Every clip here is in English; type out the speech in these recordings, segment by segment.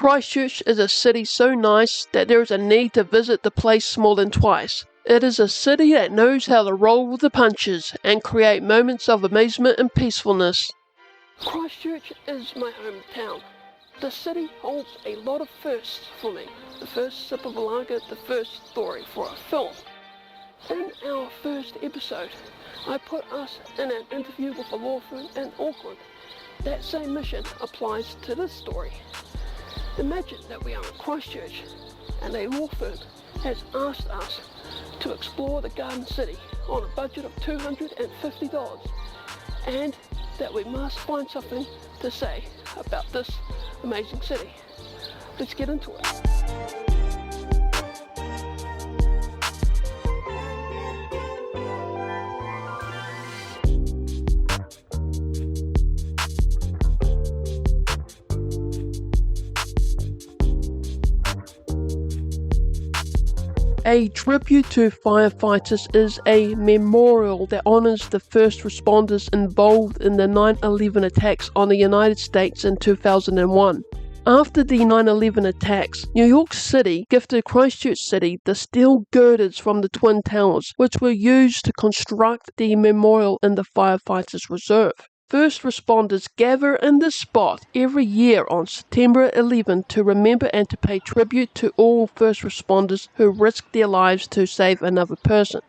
Christchurch is a city so nice that there is a need to visit the place more than twice. It is a city that knows how to roll with the punches and create moments of amazement and peacefulness. Christchurch is my hometown. The city holds a lot of firsts for me. The first sip of lager, the first story for a film. In our first episode, I put us in an interview with a law firm in Auckland. That same mission applies to this story. Imagine that we are in Christchurch and a law firm has asked us to explore the Garden City on a budget of $250 and that we must find something to say about this amazing city. Let's get into it. A tribute to firefighters is a memorial that honors the first responders involved in the 9/11 attacks on the United States in 2001. After the 9/11 attacks, New York City gifted Christchurch City the steel girders from the Twin Towers, which were used to construct the memorial in the Firefighters Reserve. First responders gather in this spot every year on September 11 to remember and to pay tribute to all first responders who risked their lives to save another person.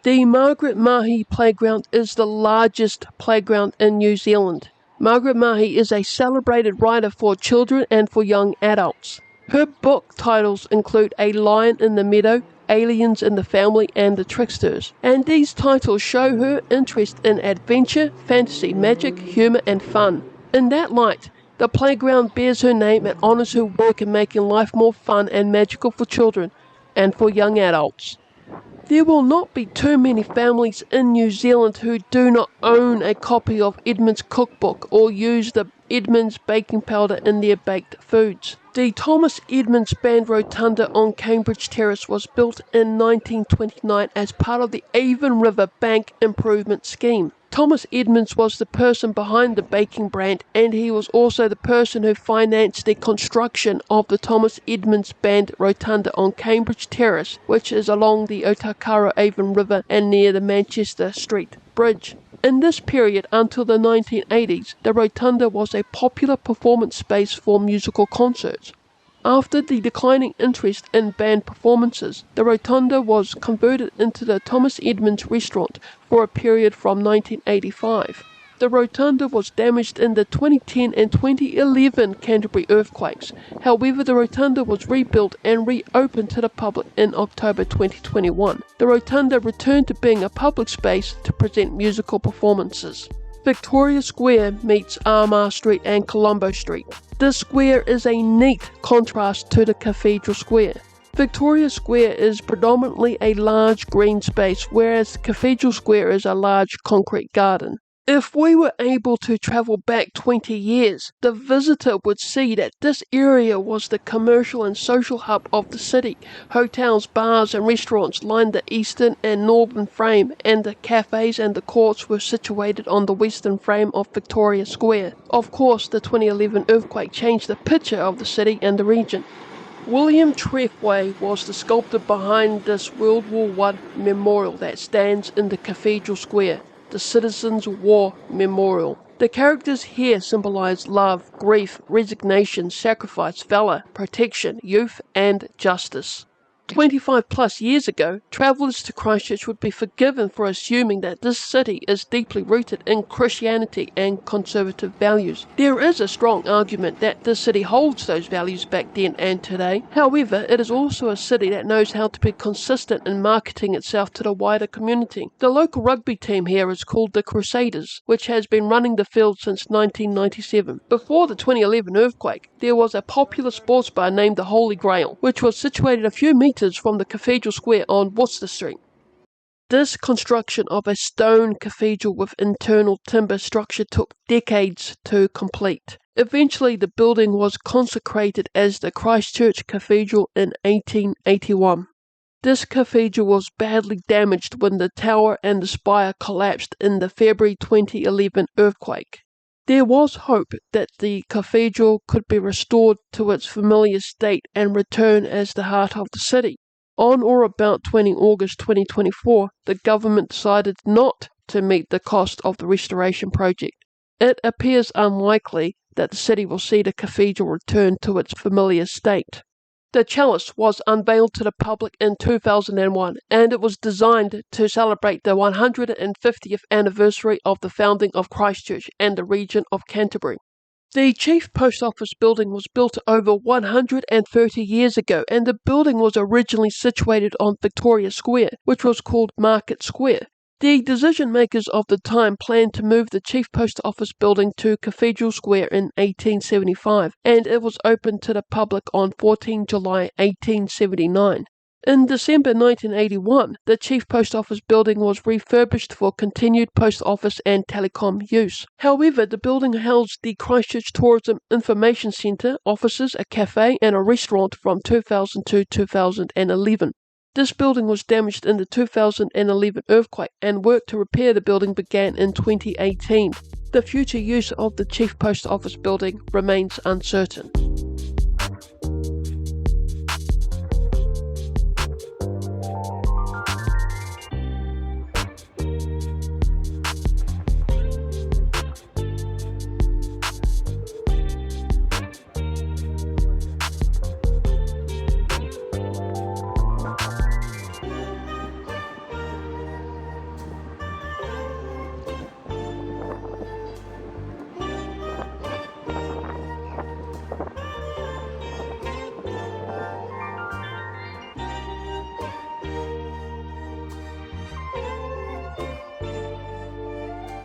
The Margaret Mahi Playground is the largest playground in New Zealand. Margaret Mahi is a celebrated writer for children and for young adults. Her book titles include A Lion in the Meadow, Aliens in the Family, and The Tricksters, and these titles show her interest in adventure, fantasy, magic, humour and fun. In that light, the playground bears her name and honours her work in making life more fun and magical for children and for young adults. There will not be too many families in New Zealand who do not own a copy of Edmonds cookbook or use the Edmonds baking powder in their baked foods. The Thomas Edmonds Band Rotunda on Cambridge Terrace was built in 1929 as part of the Avon River Bank Improvement Scheme. Thomas Edmonds was the person behind the baking brand, and he was also the person who financed the construction of the Thomas Edmonds Band Rotunda on Cambridge Terrace, which is along the Otakara Avon River and near the Manchester Street Bridge. In this period until the 1980s, the Rotunda was a popular performance space for musical concerts. After the declining interest in band performances, the Rotunda was converted into the Thomas Edmonds restaurant for a period from 1985. The Rotunda was damaged in the 2010 and 2011 Canterbury earthquakes. However, the Rotunda was rebuilt and reopened to the public in October 2021. The Rotunda returned to being a public space to present musical performances. Victoria Square meets Armour Street and Colombo Street. This square is a neat contrast to the Cathedral Square. Victoria Square is predominantly a large green space, whereas Cathedral Square is a large concrete garden. If we were able to travel back 20 years, the visitor would see that this area was the commercial and social hub of the city. Hotels, bars and restaurants lined the eastern and northern frame, and the cafes and the courts were situated on the western frame of Victoria Square. Of course, the 2011 earthquake changed the picture of the city and the region. William Trethway was the sculptor behind this World War I memorial that stands in the Cathedral Square, the Citizens' War Memorial. The characters here symbolize love, grief, resignation, sacrifice, valor, protection, youth, and justice. 25 plus years ago, travellers to Christchurch would be forgiven for assuming that this city is deeply rooted in Christianity and conservative values. There is a strong argument that this city holds those values back then and today. However, it is also a city that knows how to be consistent in marketing itself to the wider community. The local rugby team here is called the Crusaders, which has been running the field since 1997. Before the 2011 earthquake, there was a popular sports bar named the Holy Grail, which was situated a few metres from the Cathedral Square on Worcester Street. This construction of a stone cathedral with internal timber structure took decades to complete. Eventually, the building was consecrated as the Christchurch Cathedral in 1881. This cathedral was badly damaged when the tower and the spire collapsed in the February 2011 earthquake. There was hope that the cathedral could be restored to its familiar state and return as the heart of the city. On or about 20 August 2024, the government decided not to meet the cost of the restoration project. It appears unlikely that the city will see the cathedral return to its familiar state. The chalice was unveiled to the public in 2001, and it was designed to celebrate the 150th anniversary of the founding of Christchurch and the region of Canterbury. The Chief Post Office building was built over 130 years ago, and the building was originally situated on Victoria Square, which was called Market Square. The decision-makers of the time planned to move the Chief Post Office building to Cathedral Square in 1875, and it was opened to the public on 14 July 1879. In December 1981, the Chief Post Office building was refurbished for continued post office and telecom use. However, the building housed the Christchurch Tourism Information Centre, offices, a cafe, and a restaurant from 2000 to 2011. This building was damaged in the 2011 earthquake, and work to repair the building began in 2018. The future use of the Chief Post Office building remains uncertain.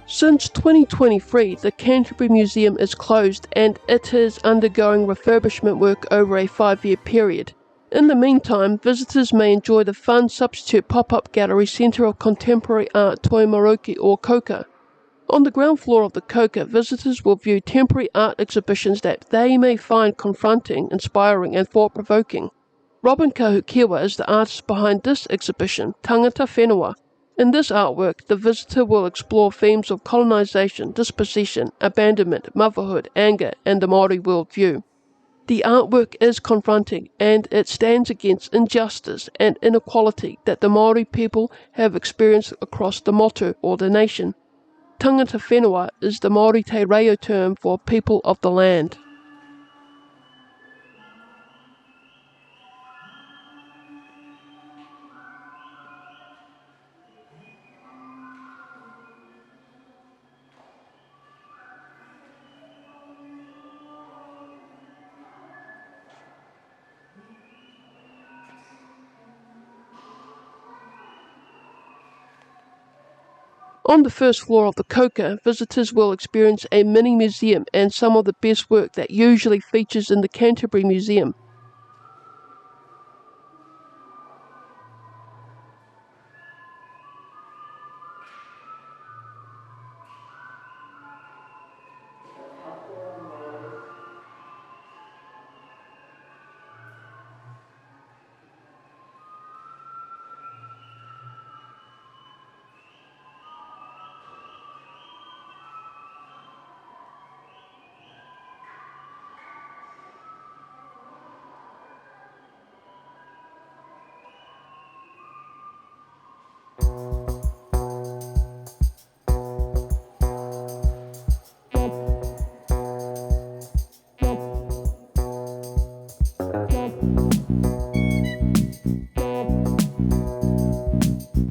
Since 2023, the Canterbury Museum is closed and it is undergoing refurbishment work over a 5-year period. In the meantime, visitors may enjoy the fun substitute pop-up gallery Centre of Contemporary Art Toimaroki or COCA. On the ground floor of the COCA, visitors will view temporary art exhibitions that they may find confronting, inspiring and thought-provoking. Robin Kahukiwa is the artist behind this exhibition, Tangata Whenua. In this artwork, the visitor will explore themes of colonization, dispossession, abandonment, motherhood, anger, and the Māori worldview. The artwork is confronting, and it stands against injustice and inequality that the Māori people have experienced across the motu, or the nation. Tangata Whenua is the Māori te reo term for people of the land. On the first floor of the COCA, visitors will experience a mini-museum and some of the best work that usually features in the Canterbury Museum.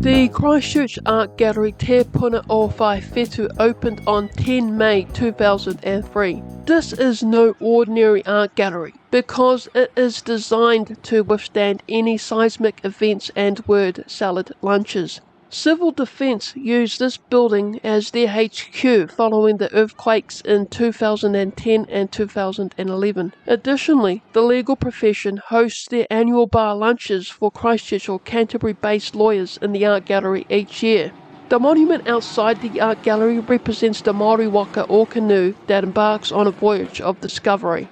The Christchurch Art Gallery Te Puna o Whaiwhetu opened on 10 May 2003. This is no ordinary art gallery because it is designed to withstand any seismic events and word salad lunches. Civil Defence used this building as their HQ following the earthquakes in 2010 and 2011. Additionally, the legal profession hosts their annual bar lunches for Christchurch or Canterbury-based lawyers in the art gallery each year. The monument outside the art gallery represents the Māori waka or canoe that embarks on a voyage of discovery.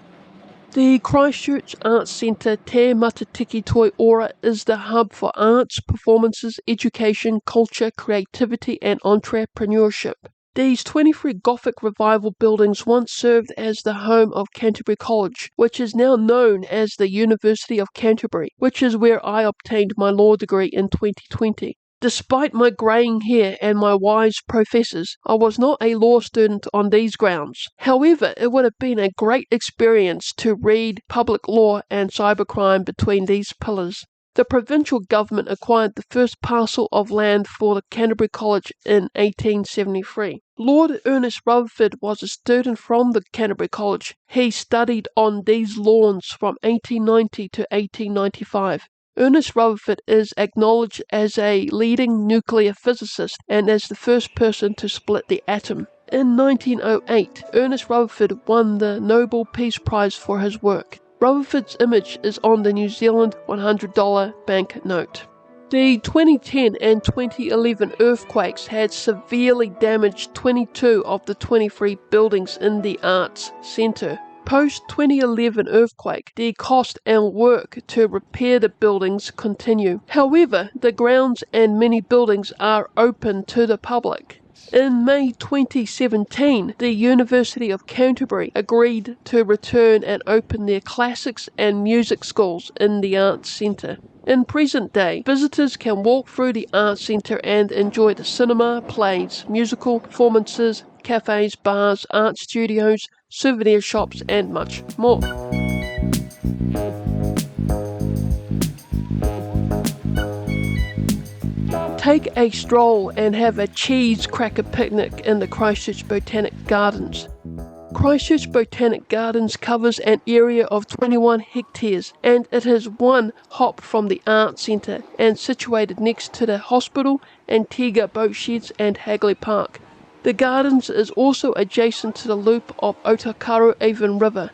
The Christchurch Arts Centre Te Matatiki Toi Ora is the hub for arts, performances, education, culture, creativity and entrepreneurship. These 23 Gothic Revival buildings once served as the home of Canterbury College, which is now known as the University of Canterbury, which is where I obtained my law degree in 2020. Despite my greying hair and my wise professors, I was not a law student on these grounds. However, it would have been a great experience to read public law and cybercrime between these pillars. The provincial government acquired the first parcel of land for the Canterbury College in 1873. Lord Ernest Rutherford was a student from the Canterbury College. He studied on these lawns from 1890 to 1895. Ernest Rutherford is acknowledged as a leading nuclear physicist and as the first person to split the atom. In 1908, Ernest Rutherford won the Nobel Peace Prize for his work. Rutherford's image is on the New Zealand $100 banknote. The 2010 and 2011 earthquakes had severely damaged 22 of the 23 buildings in the Arts Centre. Post-2011 earthquake, the cost and work to repair the buildings continue. However, the grounds and many buildings are open to the public. In May 2017, the University of Canterbury agreed to return and open their classics and music schools in the Arts Centre. In present day, visitors can walk through the Arts Centre and enjoy the cinema, plays, musical performances, cafes, bars, art studios, souvenir shops, and much more. Take a stroll and have a cheese cracker picnic in the Christchurch Botanic Gardens. Christchurch Botanic Gardens covers an area of 21 hectares and it is one hop from the Arts Centre and situated next to the hospital, Antigua, Boatsheds and Hagley Park. The gardens is also adjacent to the loop of Otakaro Avon River.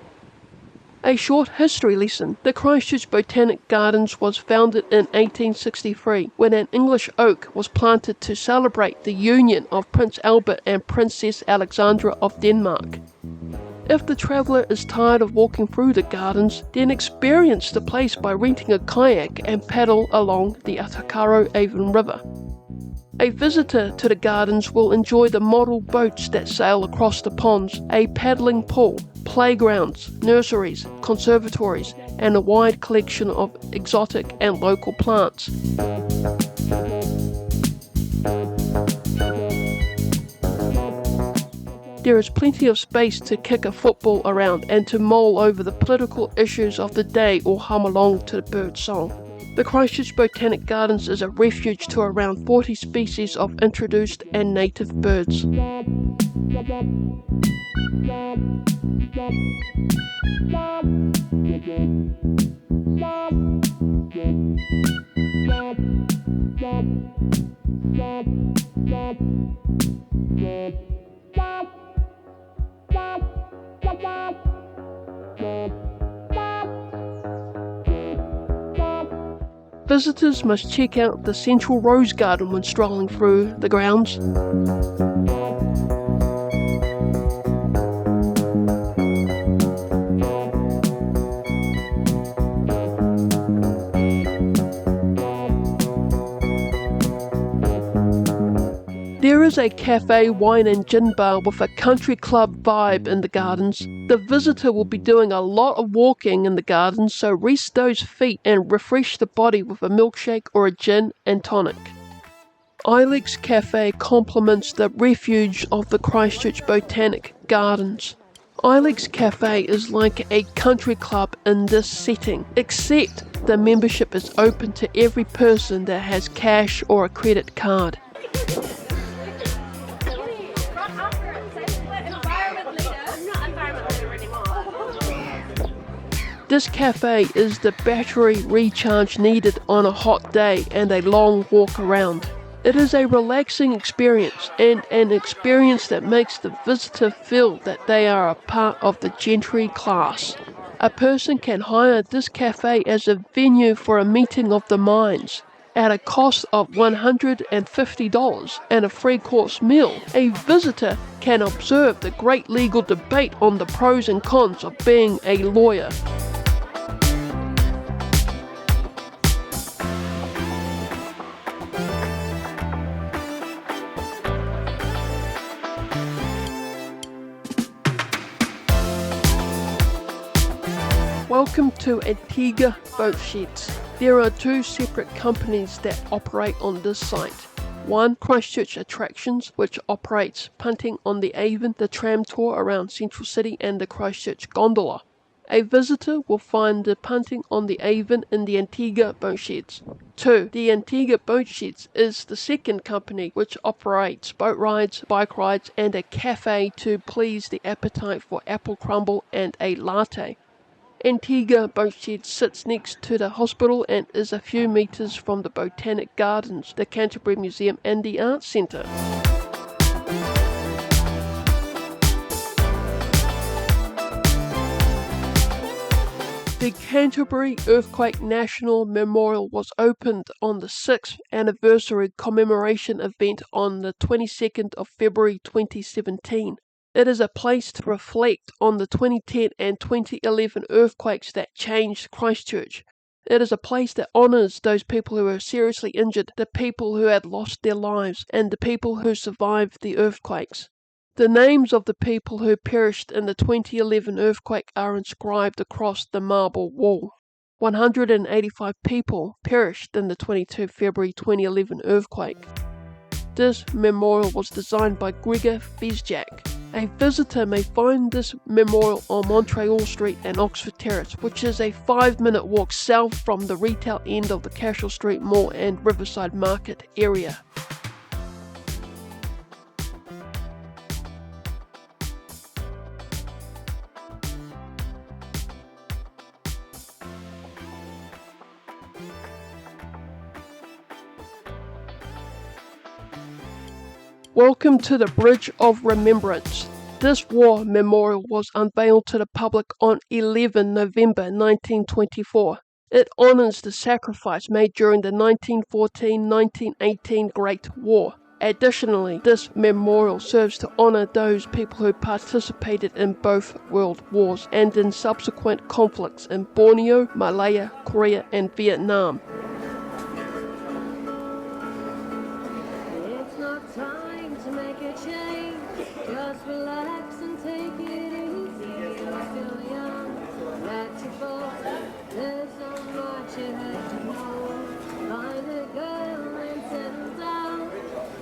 A short history lesson. The Christchurch Botanic Gardens was founded in 1863 when an English oak was planted to celebrate the union of Prince Albert and Princess Alexandra of Denmark. If the traveller is tired of walking through the gardens, then experience the place by renting a kayak and paddle along the Otakaro Avon River. A visitor to the gardens will enjoy the model boats that sail across the ponds, a paddling pool, playgrounds, nurseries, conservatories, and a wide collection of exotic and local plants. There is plenty of space to kick a football around and to mull over the political issues of the day or hum along to the bird song. The Christchurch Botanic Gardens is a refuge to around 40 species of introduced and native birds. Visitors must check out the Central Rose Garden when strolling through the grounds. There is a cafe, wine and gin bar with a country club vibe in the gardens. The visitor will be doing a lot of walking in the gardens, so rest those feet and refresh the body with a milkshake or a gin and tonic. Ilex Café complements the refuge of the Christchurch Botanic Gardens. Ilex Café is like a country club in this setting, except the membership is open to every person that has cash or a credit card. This cafe is the battery recharge needed on a hot day and a long walk around. It is a relaxing experience and an experience that makes the visitor feel that they are a part of the gentry class. A person can hire this cafe as a venue for a meeting of the minds. At a cost of $150 and a free-course meal, a visitor can observe the great legal debate on the pros and cons of being a lawyer. Welcome to Antigua Boatsheds. There are two separate companies that operate on this site. One, Christchurch Attractions, which operates punting on the Avon, the tram tour around Central City and the Christchurch gondola. A visitor will find the punting on the Avon in the Antigua Boatsheds. 2. The Antigua Boatsheds is the second company which operates boat rides, bike rides and a cafe to please the appetite for apple crumble and a latte. Antigua Boatsheds sits next to the hospital and is a few metres from the Botanic Gardens, the Canterbury Museum and the Arts Centre. The Canterbury Earthquake National Memorial was opened on the 6th anniversary commemoration event on the 22nd of February 2017. It is a place to reflect on the 2010 and 2011 earthquakes that changed Christchurch. It is a place that honours those people who were seriously injured, the people who had lost their lives, and the people who survived the earthquakes. The names of the people who perished in the 2011 earthquake are inscribed across the marble wall. 185 people perished in the 22 February 2011 earthquake. This memorial was designed by Gregor Fezjak. A visitor may find this memorial on Montreal Street and Oxford Terrace, which is a 5-minute walk south from the retail end of the Cashel Street Mall and Riverside Market area. Welcome to the Bridge of Remembrance. This war memorial was unveiled to the public on 11 November 1924. It honours the sacrifice made during the 1914-1918 Great War. Additionally, this memorial serves to honour those people who participated in both world wars and in subsequent conflicts in Borneo, Malaya, Korea and Vietnam. Just relax and take it easy. You're still young, that's your fault. There's so much you have to know. Find a girl and settle down.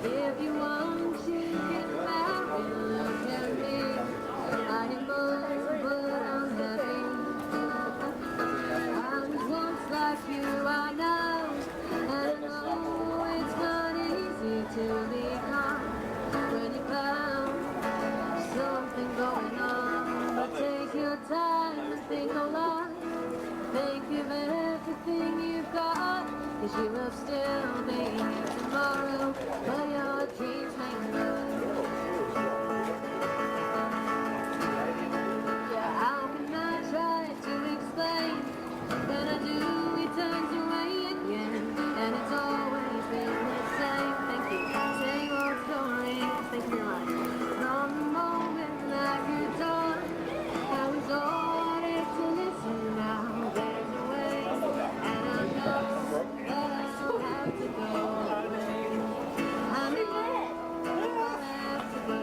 If you want to get married, look at me. I am old, but I'm happy. I was once like you, I know. And I know it's not easy to be calm when you found something going on, but take your time and think a lot. Think of everything you've got, 'cause you will still be here tomorrow, but your dreams make good. Yeah, how can I try to explain? When I do, he turns away again, and it's always been the same. Thank you. Same old story. Thank you, life. From the moment that you dawn, I was ordered to listen. Now there's a way, and I know that I'll have to go. I know I'll have to go.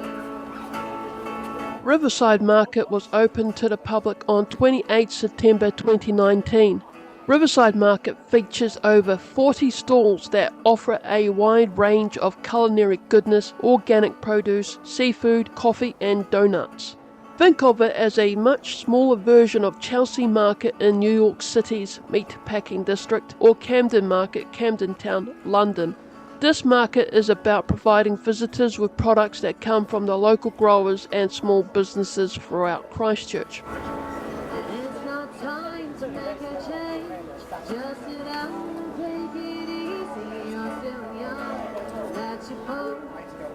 Riverside Market was opened to the public on 28 September 2019. Riverside Market features over 40 stalls that offer a wide range of culinary goodness, organic produce, seafood, coffee and donuts. Think of it as a much smaller version of Chelsea Market in New York City's meatpacking district or Camden Market, Camden Town, London. This market is about providing visitors with products that come from the local growers and small businesses throughout Christchurch. It's not time to make a change. Just sit down and take it easy. You're still young, that's your fault.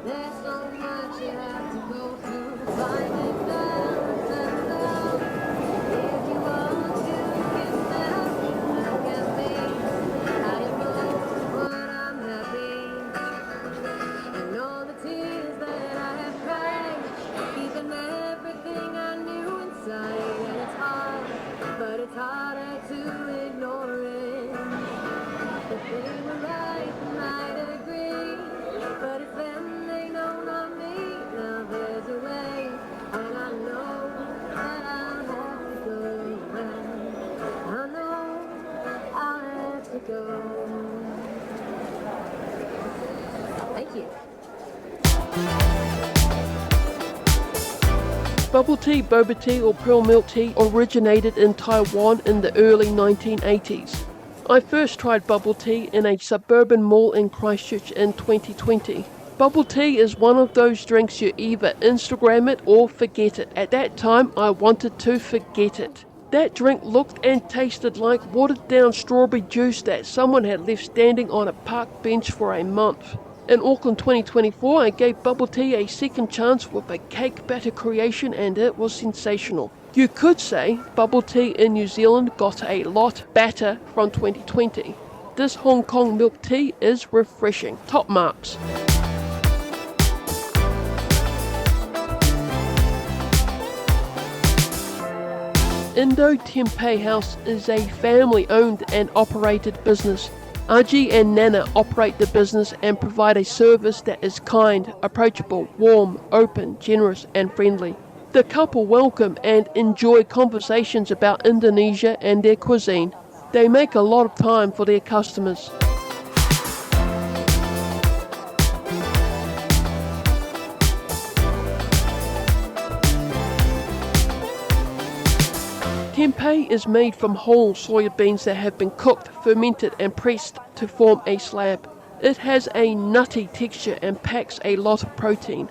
There's so much you have to go through. Find it down, settle down. If you want to get down, look at me. I am old, but I'm happy. And all the tears that I have cried, keeping everything I knew inside. And it's hard, but it's harder to ignore it. If they were right, I might agree, but it's them, they know not me. Now there's a way, and I know that I'll have to go around. to go. Thank you. Bubble tea, boba tea or pearl milk tea originated in Taiwan in the early 1980s. I first tried bubble tea in a suburban mall in Christchurch in 2020. Bubble tea is one of those drinks you either Instagram it or forget it. At that time, I wanted to forget it. That drink looked and tasted like watered down strawberry juice that someone had left standing on a park bench for a month. In Auckland 2024, I gave bubble tea a second chance with a cake batter creation and it was sensational. You could say bubble tea in New Zealand got a lot better from 2020. This Hong Kong milk tea is refreshing. Top marks. Indo Tempeh House is a family-owned and operated business. Aji and Nana operate the business and provide a service that is kind, approachable, warm, open, generous and friendly. The couple welcome and enjoy conversations about Indonesia and their cuisine. They make a lot of time for their customers. Tempeh is made from whole soya beans that have been cooked, fermented and pressed to form a slab. It has a nutty texture and packs a lot of protein.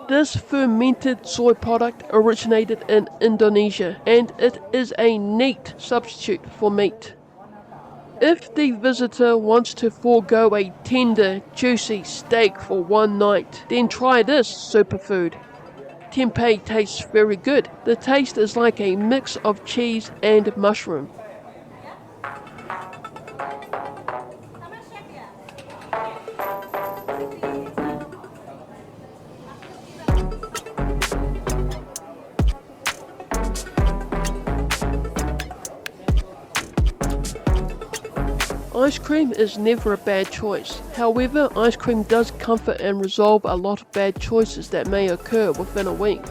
This fermented soy product originated in Indonesia and it is a neat substitute for meat. If the visitor wants to forego a tender, juicy steak for one night, then try this superfood. Tempeh tastes very good. The taste is like a mix of cheese and mushroom. Ice cream is never a bad choice. However, ice cream does comfort and resolve a lot of bad choices that may occur within a week.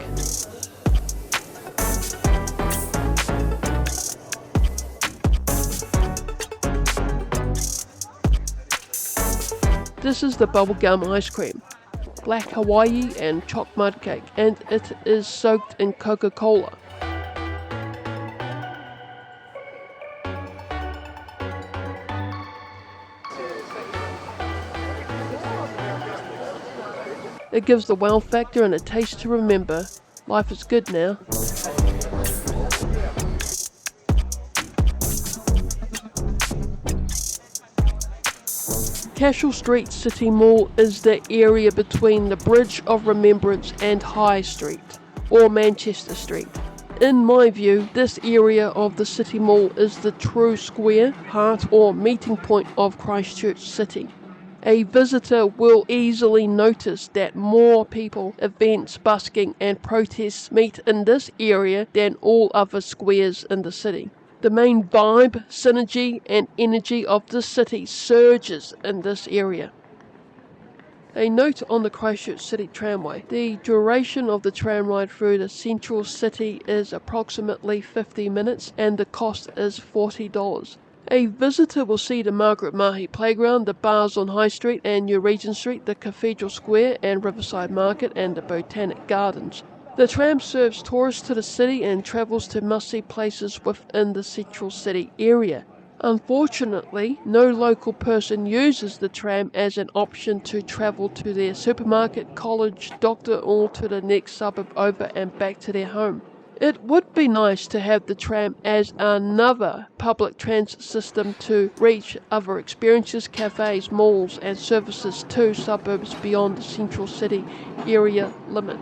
This is the bubblegum ice cream. Black Hawaii and choc mud cake, and it is soaked in Coca-Cola. It gives the wow factor and a taste to remember. Life is good now. Cashel Street City Mall is the area between the Bridge of Remembrance and High Street, or Manchester Street. In my view, this area of the City Mall is the true square, heart or meeting point of Christchurch City. A visitor will easily notice that more people, events, busking and protests meet in this area than all other squares in the city. The main vibe, synergy and energy of the city surges in this area. A note on the Christchurch City Tramway. The duration of the tram ride through the central city is approximately 50 minutes and the cost is $40. A visitor will see the Margaret Mahi Playground, the bars on High Street and New Regent Street, the Cathedral Square and Riverside Market and the Botanic Gardens. The tram serves tourists to the city and travels to must-see places within the central city area. Unfortunately, no local person uses the tram as an option to travel to their supermarket, college, doctor or to the next suburb over and back to their home. It would be nice to have the tram as another public transit system to reach other experiences, cafes, malls and services to suburbs beyond the central city area limit.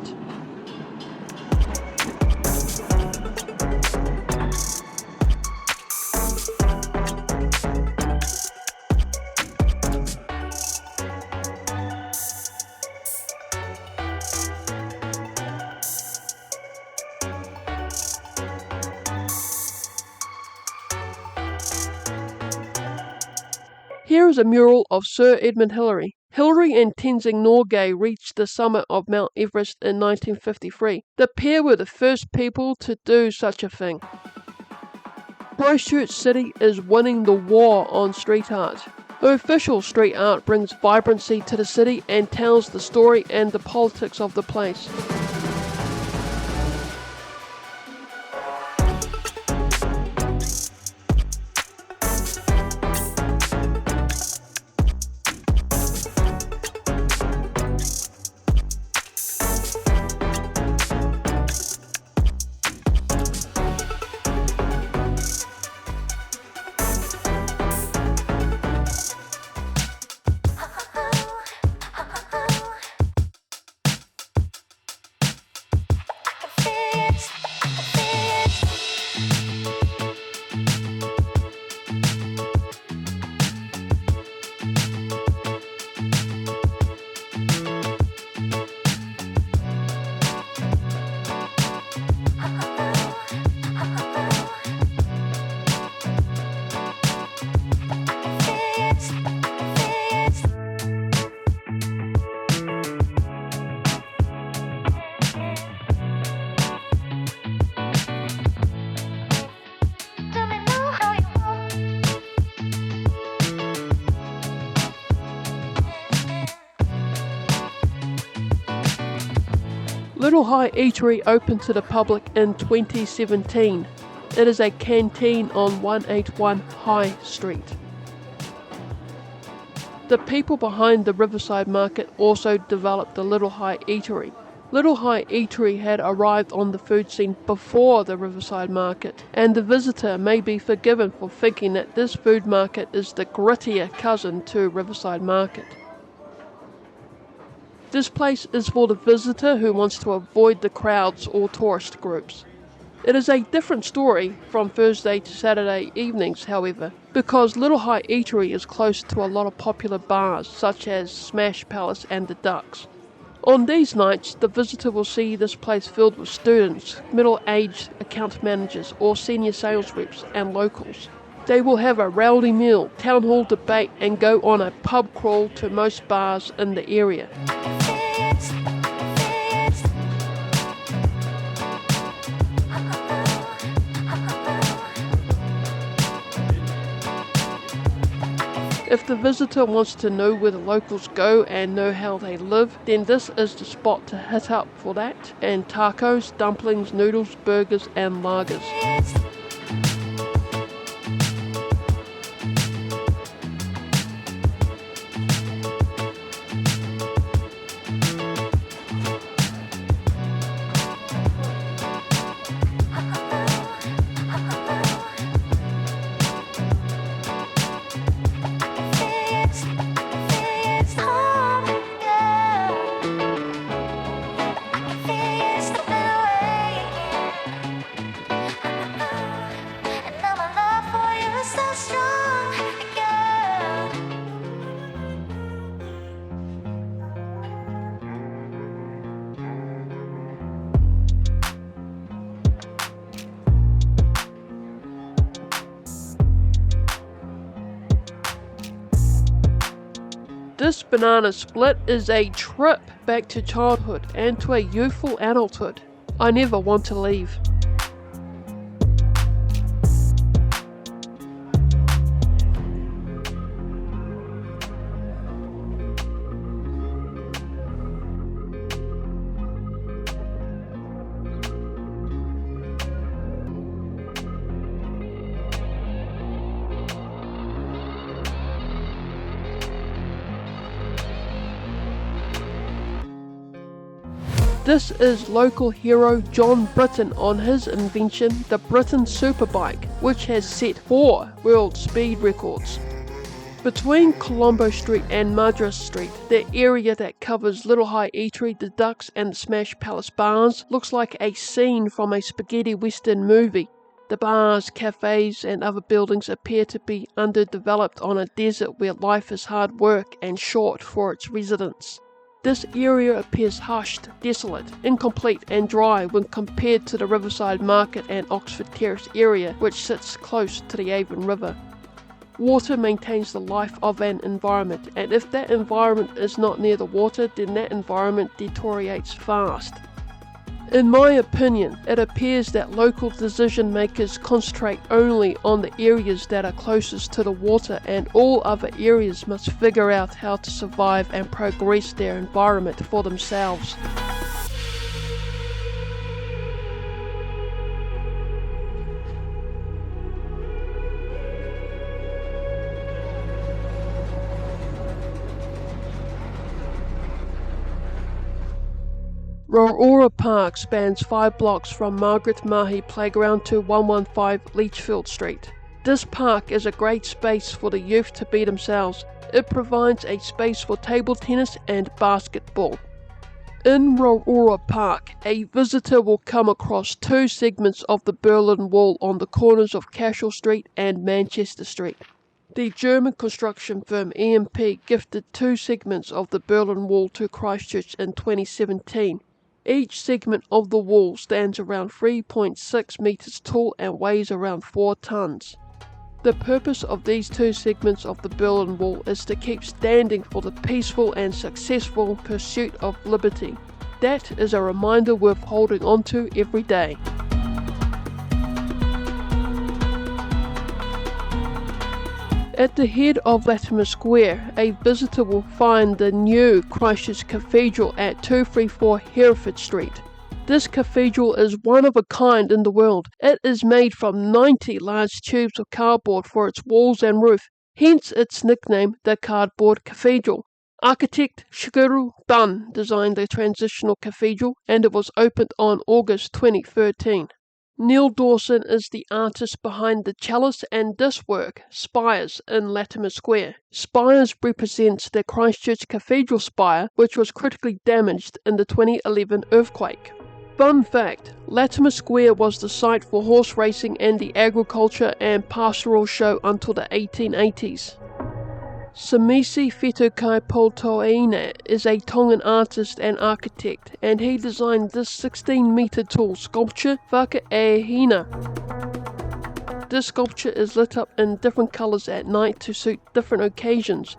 Here is a mural of Sir Edmund Hillary. Hillary and Tenzing Norgay reached the summit of Mount Everest in 1953. The pair were the first people to do such a thing. Christchurch City is winning the war on street art. Official street art brings vibrancy to the city and tells the story and the politics of the place. Little High Eatery opened to the public in 2017. It is a canteen on 181 High Street. The people behind the Riverside Market also developed the Little High Eatery. Little High Eatery had arrived on the food scene before the Riverside Market, and the visitor may be forgiven for thinking that this food market is the grittier cousin to Riverside Market. This place is for the visitor who wants to avoid the crowds or tourist groups. It is a different story from Thursday to Saturday evenings, however, because Little High Eatery is close to a lot of popular bars such as Smash Palace and the Ducks. On these nights, the visitor will see this place filled with students, middle-aged account managers or senior sales reps and locals. They will have a rowdy meal, town hall debate and go on a pub crawl to most bars in the area. If the visitor wants to know where the locals go and know how they live, then this is the spot to hit up for that, and tacos, dumplings, noodles, burgers and lagers. This banana split is a trip back to childhood and to a youthful adulthood. I never want to leave. This is local hero John Britton on his invention, the Britton Superbike, which has set 4 world speed records. Between Colombo Street and Madras Street, the area that covers Little High Eatery, the Ducks and the Smash Palace bars looks like a scene from a spaghetti western movie. The bars, cafes and other buildings appear to be underdeveloped on a desert where life is hard work and short for its residents. This area appears hushed, desolate, incomplete and dry when compared to the Riverside Market and Oxford Terrace area, which sits close to the Avon River. Water maintains the life of an environment, and if that environment is not near the water, then that environment deteriorates fast. In my opinion, it appears that local decision makers concentrate only on the areas that are closest to the water, and all other areas must figure out how to survive and progress their environment for themselves. Rotunda Park spans 5 blocks from Margaret Mahi Playground to 115 Leachfield Street. This park is a great space for the youth to be themselves. It provides a space for table tennis and basketball. In Rotunda Park, a visitor will come across 2 segments of the Berlin Wall on the corners of Cashel Street and Manchester Street. The German construction firm EMP gifted 2 segments of the Berlin Wall to Christchurch in 2017. Each segment of the wall stands around 3.6 meters tall and weighs around 4 tons. The purpose of these 2 segments of the Berlin Wall is to keep standing for the peaceful and successful pursuit of liberty. That is a reminder worth holding on to every day. At the head of Latimer Square, a visitor will find the new Christchurch Cathedral at 234 Hereford Street. This cathedral is one of a kind in the world. It is made from 90 large tubes of cardboard for its walls and roof, hence its nickname, the Cardboard Cathedral. Architect Shigeru Ban designed the transitional cathedral, and it was opened on August 2013. Neil Dawson is the artist behind the chalice and this work, Spires, in Latimer Square. Spires represents the Christchurch Cathedral spire, which was critically damaged in the 2011 earthquake. Fun fact, Latimer Square was the site for horse racing and the agriculture and pastoral show until the 1880s. Samisi Fetukaipotoina is a Tongan artist and architect, and he designed this 16-meter tall sculpture, Vaka Hina. This sculpture is lit up in different colours at night to suit different occasions.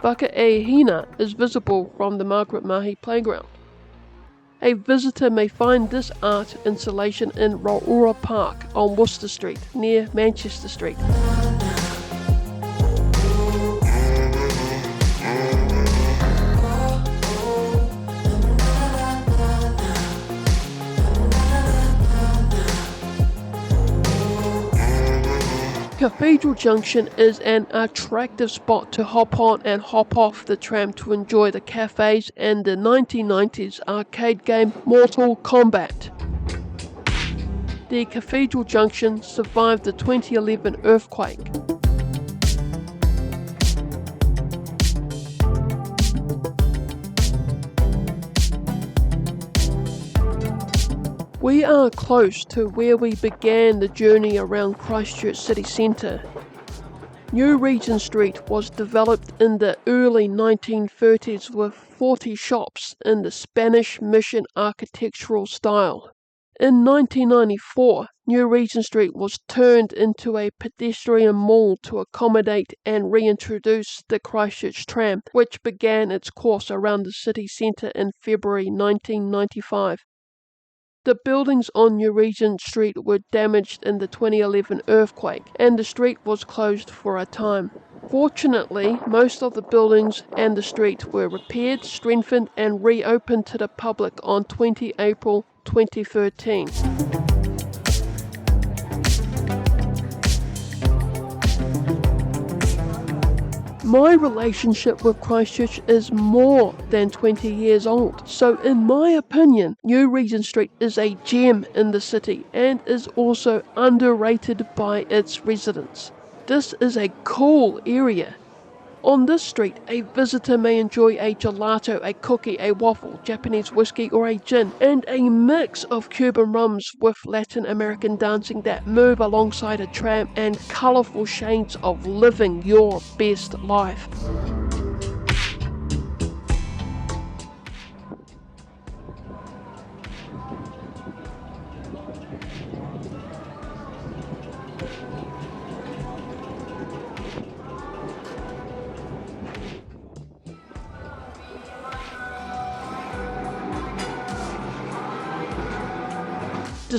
Vaka Hina is visible from the Margaret Mahi Playground. A visitor may find this art installation in Rotunda Park on Worcester Street, near Manchester Street. Cathedral Junction is an attractive spot to hop on and hop off the tram to enjoy the cafes and the 1990s arcade game Mortal Kombat. The Cathedral Junction survived the 2011 earthquake. We are close to where we began the journey around Christchurch city centre. New Regent Street was developed in the early 1930s with 40 shops in the Spanish Mission architectural style. In 1994, New Regent Street was turned into a pedestrian mall to accommodate and reintroduce the Christchurch tram, which began its course around the city centre in February 1995. The buildings on New Regent Street were damaged in the 2011 earthquake, and the street was closed for a time. Fortunately, most of the buildings and the street were repaired, strengthened, and reopened to the public on 20 April 2013. My relationship with Christchurch is more than 20 years old, so in my opinion, New Regent Street is a gem in the city and is also underrated by its residents. This is a cool area. On this street, a visitor may enjoy a gelato, a cookie, a waffle, Japanese whiskey or a gin, and a mix of Cuban rums with Latin American dancing that move alongside a tram and colourful shades of living your best life.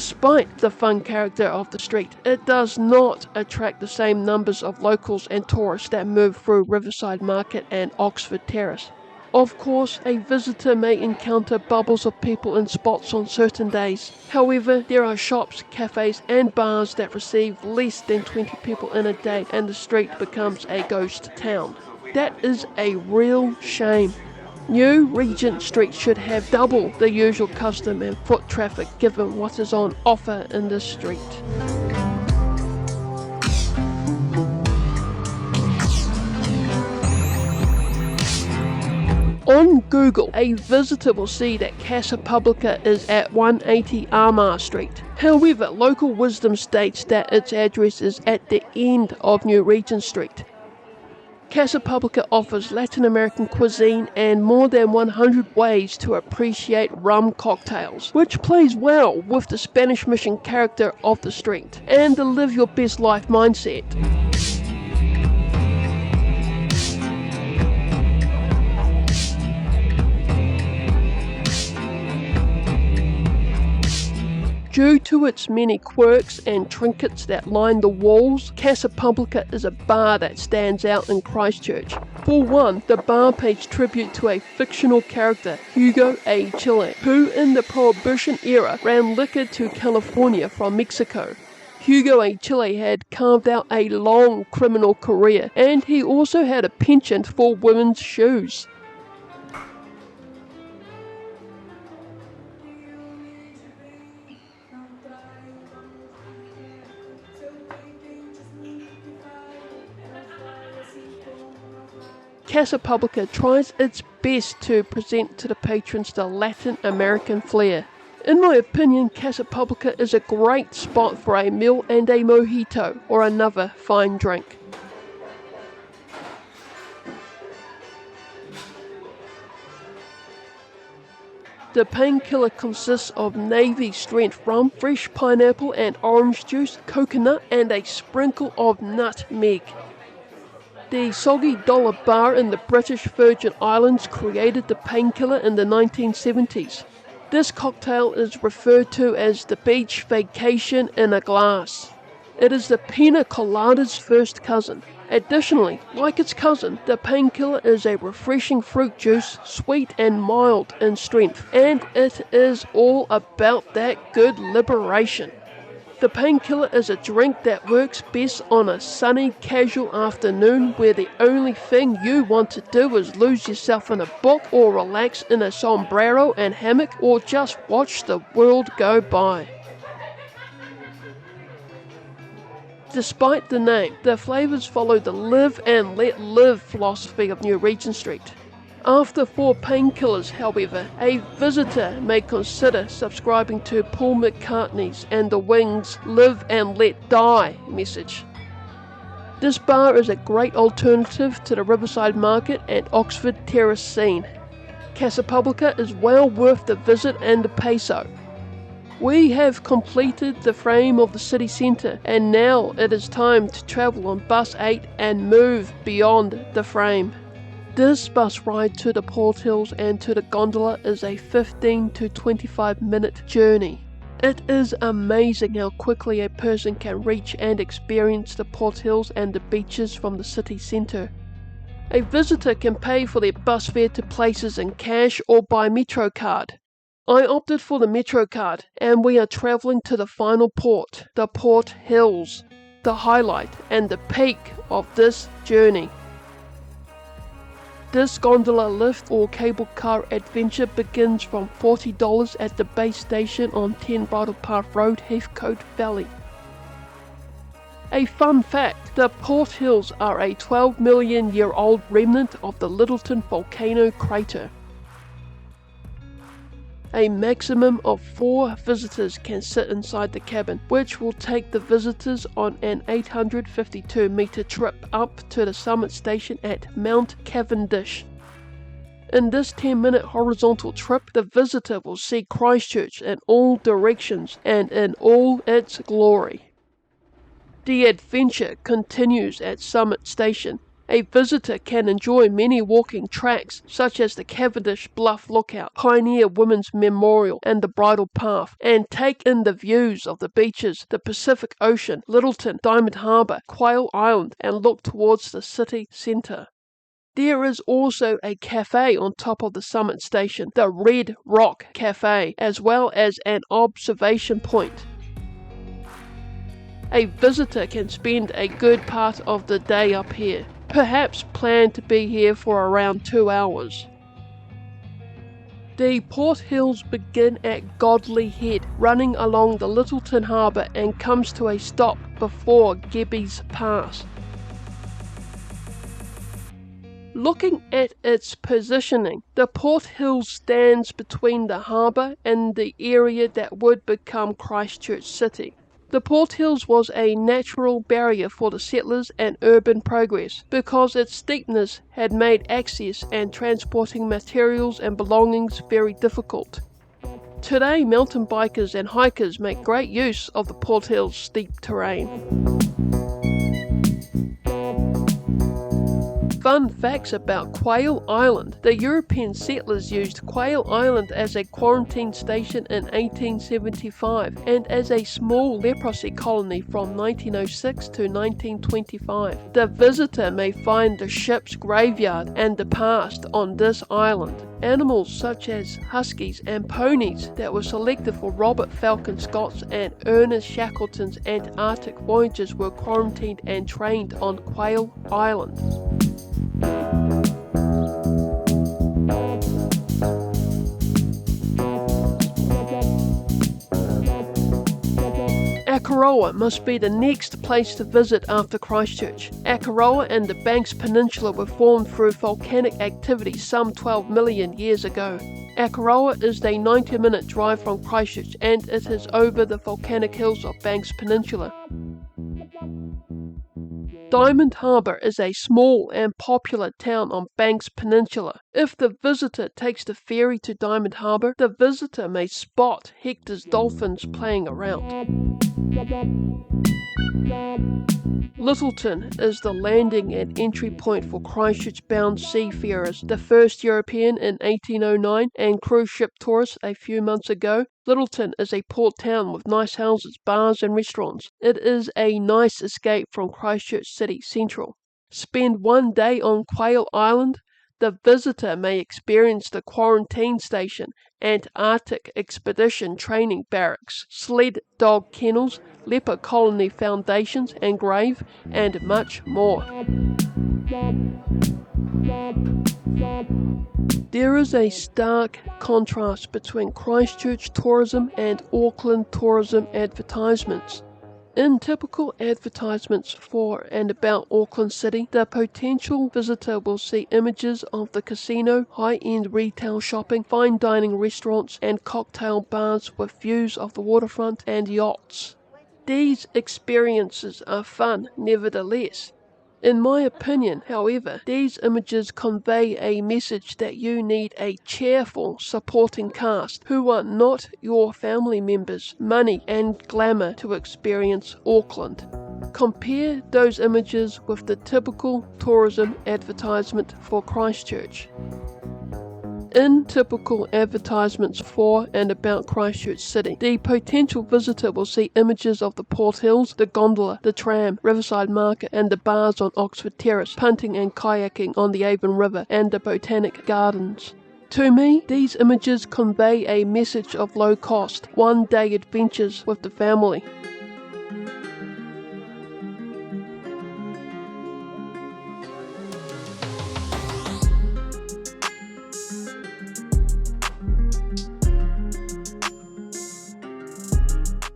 Despite the fun character of the street, it does not attract the same numbers of locals and tourists that move through Riverside Market and Oxford Terrace. Of course, a visitor may encounter bubbles of people in spots on certain days. However, there are shops, cafes and bars that receive less than 20 people in a day and the street becomes a ghost town. That is a real shame. New Regent Street should have double the usual custom and foot traffic given what is on offer in this street. On Google, a visitor will see that Casa Publica is at 180 Armour Street. However, local wisdom states that its address is at the end of New Regent Street. Casa Publica offers Latin American cuisine and more than 100 ways to appreciate rum cocktails, which plays well with the Spanish Mission character of the street and the live your best life mindset. Due to its many quirks and trinkets that line the walls, Casa Publica is a bar that stands out in Christchurch. For one, the bar pays tribute to a fictional character, Hugo A. Chile, who in the Prohibition era ran liquor to California from Mexico. Hugo A. Chile had carved out a long criminal career, and he also had a penchant for women's shoes. Casa Publica tries its best to present to the patrons the Latin American flair. In my opinion, Casa Publica is a great spot for a meal and a mojito or another fine drink. The painkiller consists of Navy strength rum, fresh pineapple and orange juice, coconut and a sprinkle of nutmeg. The Soggy Dollar Bar in the British Virgin Islands created the painkiller in the 1970s. This cocktail is referred to as the beach vacation in a glass. It is the pina colada's first cousin. Additionally, like its cousin, the painkiller is a refreshing fruit juice, sweet and mild in strength, and it is all about that good liberation. The painkiller is a drink that works best on a sunny, casual afternoon where the only thing you want to do is lose yourself in a book or relax in a sombrero and hammock or just watch the world go by. Despite the name, the flavours follow the live and let live philosophy of New Regent Street. After 4 painkillers, however, a visitor may consider subscribing to Paul McCartney's and the Wings' Live and Let Die message. This bar is a great alternative to the Riverside Market and Oxford Terrace scene. Casa Publica is well worth the visit and the peso. We have completed the frame of the city centre and now it is time to travel on Bus 8 and move beyond the frame. This bus ride to the Port Hills and to the gondola is a 15 to 25 minute journey. It is amazing how quickly a person can reach and experience the Port Hills and the beaches from the city centre. A visitor can pay for their bus fare to places in cash or by Metro card. I opted for the Metro card and we are travelling to the final port, the Port Hills, the highlight and the peak of this journey. This gondola lift or cable car adventure begins from $40 at the base station on 10 Bridle Path Road, Heathcote Valley. A fun fact, the Port Hills are a 12 million year old remnant of the Littleton volcano crater. A maximum of 4 visitors can sit inside the cabin, which will take the visitors on an 852 metre trip up to the summit station at Mount Cavendish. In this 10-minute horizontal trip, the visitor will see Christchurch in all directions and in all its glory. The adventure continues at Summit Station, A visitor can enjoy many walking tracks, such as the Cavendish Bluff Lookout, Pioneer Women's Memorial, and the Bridle Path, and take in the views of the beaches, the Pacific Ocean, Littleton, Diamond Harbour, Quail Island, and look towards the city centre. There is also a cafe on top of the summit station, the Red Rock Cafe, as well as an observation point. A visitor can spend a good part of the day up here. Perhaps plan to be here for around 2 hours. The Port Hills begin at Godley Head, running along the Littleton Harbour, and comes to a stop before Gebbies Pass. Looking at its positioning, the Port Hills stands between the harbour and the area that would become Christchurch City. The Port Hills was a natural barrier for the settlers and urban progress, because its steepness had made access and transporting materials and belongings very difficult. Today, mountain bikers and hikers make great use of the Port Hills' steep terrain. Fun facts about Quail Island. The European settlers used Quail Island as a quarantine station in 1875 and as a small leprosy colony from 1906 to 1925. The visitor may find the ship's graveyard and the past on this island. Animals such as huskies and ponies that were selected for Robert Falcon Scott's and Ernest Shackleton's Antarctic voyages were quarantined and trained on Quail Island. Akaroa must be the next place to visit after Christchurch. Akaroa and the Banks Peninsula were formed through volcanic activity some 12 million years ago. Akaroa is a 90-minute drive from Christchurch, and it is over the volcanic hills of Banks Peninsula. Diamond Harbour is a small and popular town on Banks Peninsula. If the visitor takes the ferry to Diamond Harbour, the visitor may spot Hector's dolphins playing around. Littleton is the landing and entry point for Christchurch-bound seafarers. The first European in 1809 and cruise ship tourists a few months ago. Littleton is a port town with nice houses, bars and restaurants. It is a nice escape from Christchurch City Central. Spend one day on Quail Island. The visitor may experience the quarantine station, Antarctic expedition training barracks, sled dog kennels, leper colony foundations and grave, and much more. There is a stark contrast between Christchurch tourism and Auckland tourism advertisements. In typical advertisements for and about Auckland City, the potential visitor will see images of the casino, high-end retail shopping, fine dining restaurants, and cocktail bars with views of the waterfront and yachts. These experiences are fun, nevertheless. In my opinion, however, these images convey a message that you need a cheerful supporting cast who are not your family members, money and glamour to experience Auckland. Compare those images with the typical tourism advertisement for Christchurch. In typical advertisements for and about Christchurch City, the potential visitor will see images of the Port Hills, the gondola, the tram, Riverside Market, and the bars on Oxford Terrace, punting and kayaking on the Avon River, and the Botanic Gardens. To me, these images convey a message of low cost, one-day adventures with the family.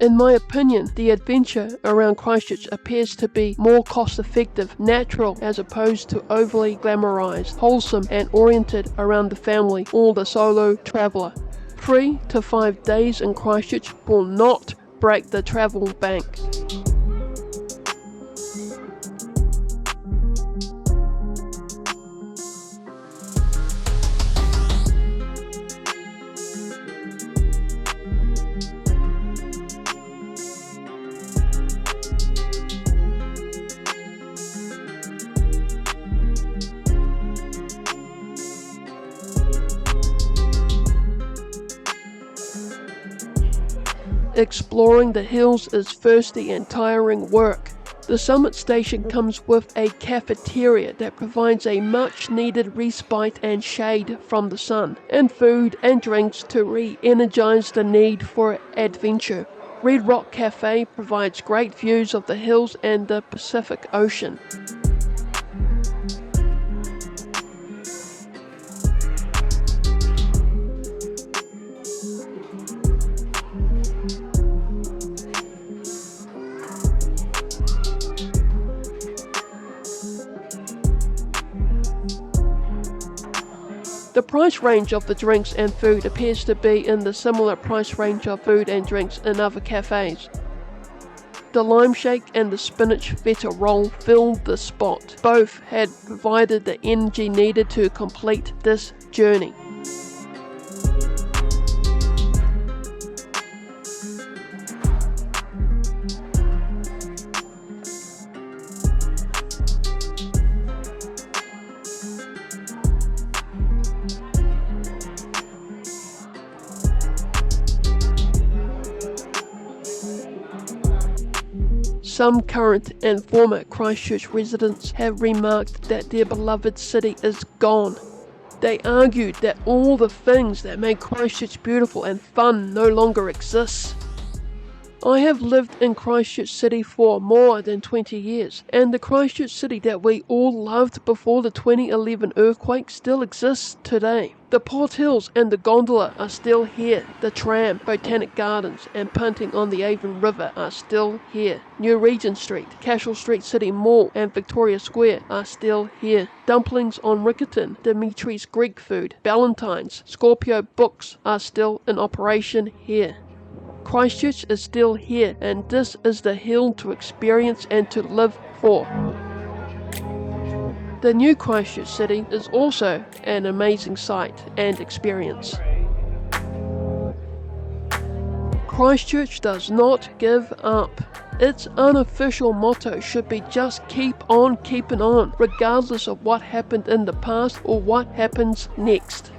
In my opinion, the adventure around Christchurch appears to be more cost-effective, natural as opposed to overly glamorized, wholesome and oriented around the family or the solo traveller. 3 to 5 days in Christchurch will not break the travel bank. Exploring the hills is thirsty and tiring work. The summit station comes with a cafeteria that provides a much needed respite and shade from the sun, and food and drinks to re-energize the need for adventure. Red Rock Café provides great views of the hills and the Pacific Ocean. The price range of the drinks and food appears to be in the similar price range of food and drinks in other cafes. The lime shake and the spinach feta roll filled the spot. Both had provided the energy needed to complete this journey. Some current and former Christchurch residents have remarked that their beloved city is gone. They argued that all the things that made Christchurch beautiful and fun no longer exist. I have lived in Christchurch City for more than 20 years, and the Christchurch City that we all loved before the 2011 earthquake still exists today. The Port Hills and the gondola are still here. The tram, Botanic Gardens, and punting on the Avon River are still here. New Regent Street, Cashel Street City Mall, and Victoria Square are still here. Dumplings on Riccarton, Dimitri's Greek food, Ballantyne's, Scorpio Books are still in operation here. Christchurch is still here, and this is the hill to experience and to live for. The new Christchurch City is also an amazing sight and experience. Christchurch does not give up. Its unofficial motto should be just keep on keeping on, regardless of what happened in the past or what happens next.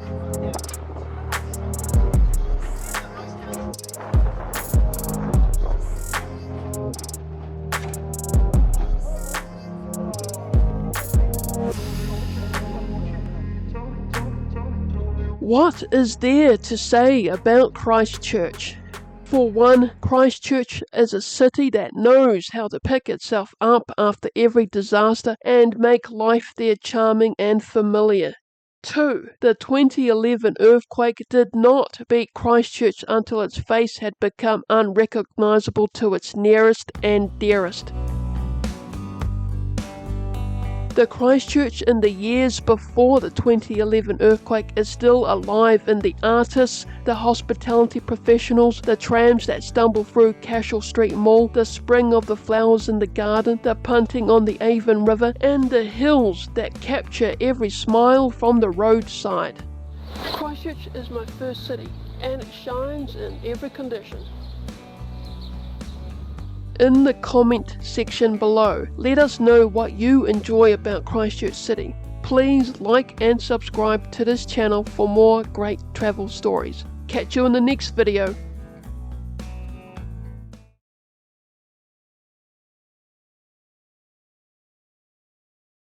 What is there to say about Christchurch? For one, Christchurch is a city that knows how to pick itself up after every disaster and make life there charming and familiar. 2. The 2011 earthquake did not beat Christchurch until its face had become unrecognizable to its nearest and dearest. The Christchurch in the years before the 2011 earthquake is still alive in the artists, the hospitality professionals, the trams that stumble through Cashel Street Mall, the spring of the flowers in the garden, the punting on the Avon River, and the hills that capture every smile from the roadside. Christchurch is my first city, and it shines in every condition. In the comment section below, let us know what you enjoy about Christchurch City. Please like and subscribe to this channel for more great travel stories. Catch you in the next video.